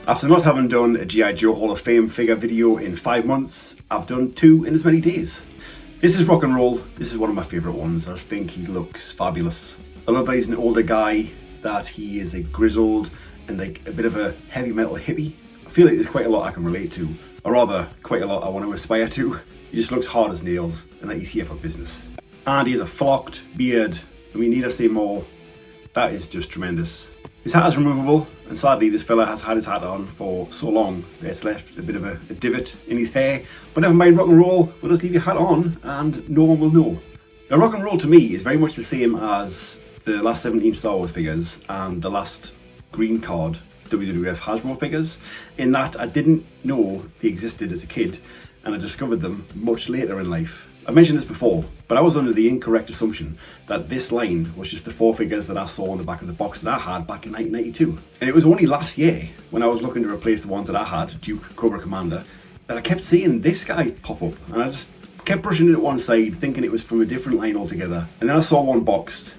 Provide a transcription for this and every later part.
After not having done a G.I. Joe Hall of Fame figure video in 5 months, I've done 2 in as many days. This is Rock and Roll. This is one of my favourite ones. I just think he looks fabulous. I love that he's an older guy, that he is a grizzled and like a bit of a heavy metal hippie. I feel like there's quite a lot I can relate to, or rather, quite a lot I want to aspire to. He just looks hard as nails and like he's here for business. And he has a flocked beard. I mean, need I say more? That is just tremendous. His hat is removable, and sadly this fella has had his hat on for so long that it's left a bit of a divot in his hair. But never mind, Rock and Roll, we'll just leave your hat on and no one will know. Now Rock and Roll to me is very much the same as the last 17 Star Wars figures and the last green card WWF Hasbro figures, in that I didn't know they existed as a kid and I discovered them much later in life. I mentioned this before, but I was under the incorrect assumption that this line was just the 4 figures that I saw on the back of the box that I had back in 1992. And it was only last year, when I was looking to replace the ones that I had, Duke, Cobra Commander, that I kept seeing this guy pop up. And I just kept brushing it to one side, thinking it was from a different line altogether. And then I saw one boxed,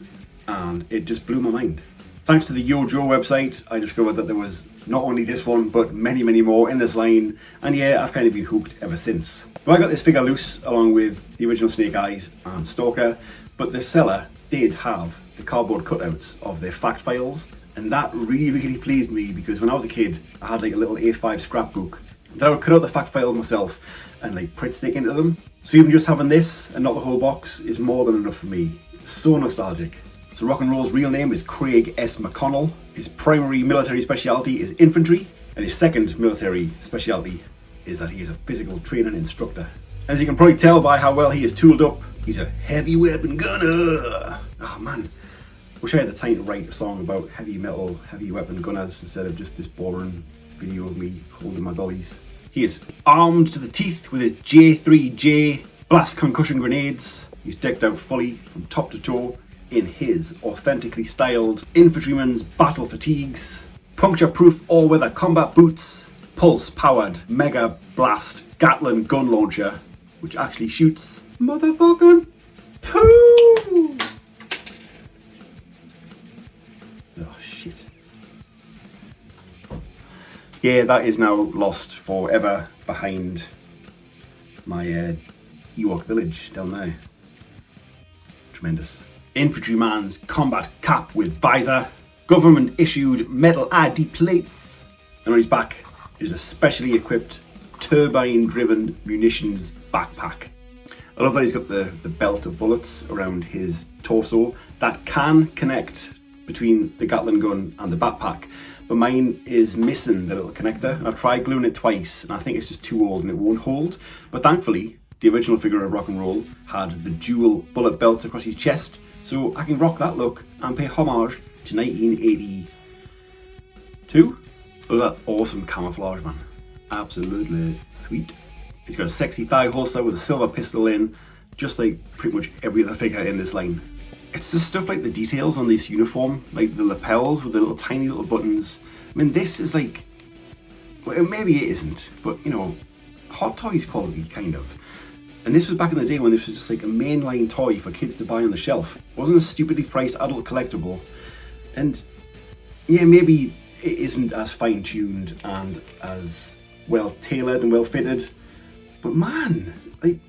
and it just blew my mind. Thanks to the YoJoe website, I discovered that there was not only this one, but many, many more in this line. And yeah, I've kind of been hooked ever since. Well, I got this figure loose along with the original Snake Eyes and Stalker, but the seller did have the cardboard cutouts of their fact files, and that really, really pleased me, because when I was a kid, I had like a little A5 scrapbook that I would cut out the fact files myself and like Pritt stick into them. So even just having this and not the whole box is more than enough for me. So nostalgic. So Rock and Roll's real name is Craig S. McConnell. His primary military specialty is infantry, and his second military specialty is that he is a physical training instructor. As you can probably tell by how well he is tooled up, he's a heavy weapon gunner. Oh man, wish I had the time to write a song about heavy metal, heavy weapon gunners instead of just this boring video of me holding my dollies. He is armed to the teeth with his J3J blast concussion grenades. He's decked out fully from top to toe in his authentically styled infantryman's battle fatigues, puncture-proof all-weather combat boots, pulse-powered Mega Blast Gatling gun launcher, which actually shoots motherfucking poo! Oh shit. Yeah, that is now lost forever behind my Ewok village down there. Tremendous. Infantryman's combat cap with visor, government issued metal ID plates, and on his back is a specially equipped turbine driven munitions backpack. I love that he's got the belt of bullets around his torso that can connect between the Gatling gun and the backpack, but mine is missing the little connector. I've tried gluing it twice and I think it's just too old and it won't hold, but thankfully the original figure of Rock and Roll had the dual bullet belt across his chest, so I can rock that look and pay homage to 1982. Look at that awesome camouflage, man. Absolutely sweet. He's got a sexy thigh holster with a silver pistol in, just like pretty much every other figure in this line. It's just stuff like the details on this uniform, like the lapels with the little tiny little buttons. I mean, this is like, well, maybe it isn't, but you know, Hot Toys quality, kind of. And this was back in the day when this was just like a mainline toy for kids to buy on the shelf. It wasn't a stupidly priced adult collectible. And yeah, maybe it isn't as fine-tuned and as well tailored and well fitted, but man, like,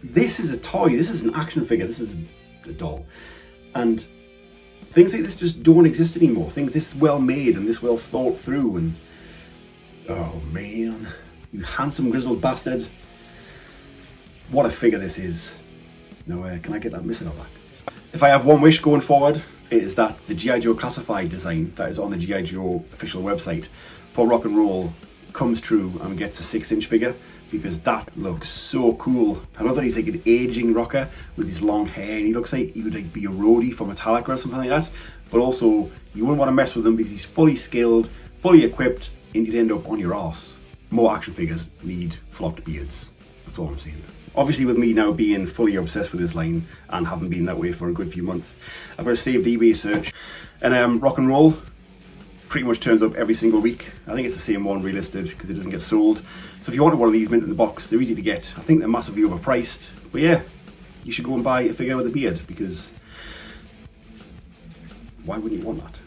this is a toy, this is an action figure, this is a doll, and things like this just don't exist anymore. Things this well made and this well thought through, and oh man, you handsome grizzled bastard, what a figure this is. Now can I get that missing back? If I have one wish going forward, it is that the G.I. Joe Classified design that is on the G.I. Joe official website for Rock and Roll comes true and gets a 6-inch figure, because that looks so cool. I love that he's like an aging rocker with his long hair, and he looks like he would like be a roadie for Metallica or something like that, but also you wouldn't want to mess with him because he's fully skilled, fully equipped, and you'd end up on your arse. More action figures need flocked beards. That's all I'm saying. Obviously, with me now being fully obsessed with this line and having been that way for a good few months, I've got a saved eBay search, and Rock and Roll pretty much turns up every single week. I think it's the same one relisted because it doesn't get sold. So if you wanted one of these mint in the box, they're easy to get. I think they're massively overpriced, but yeah, you should go and buy a figure with a beard, because why wouldn't you want that?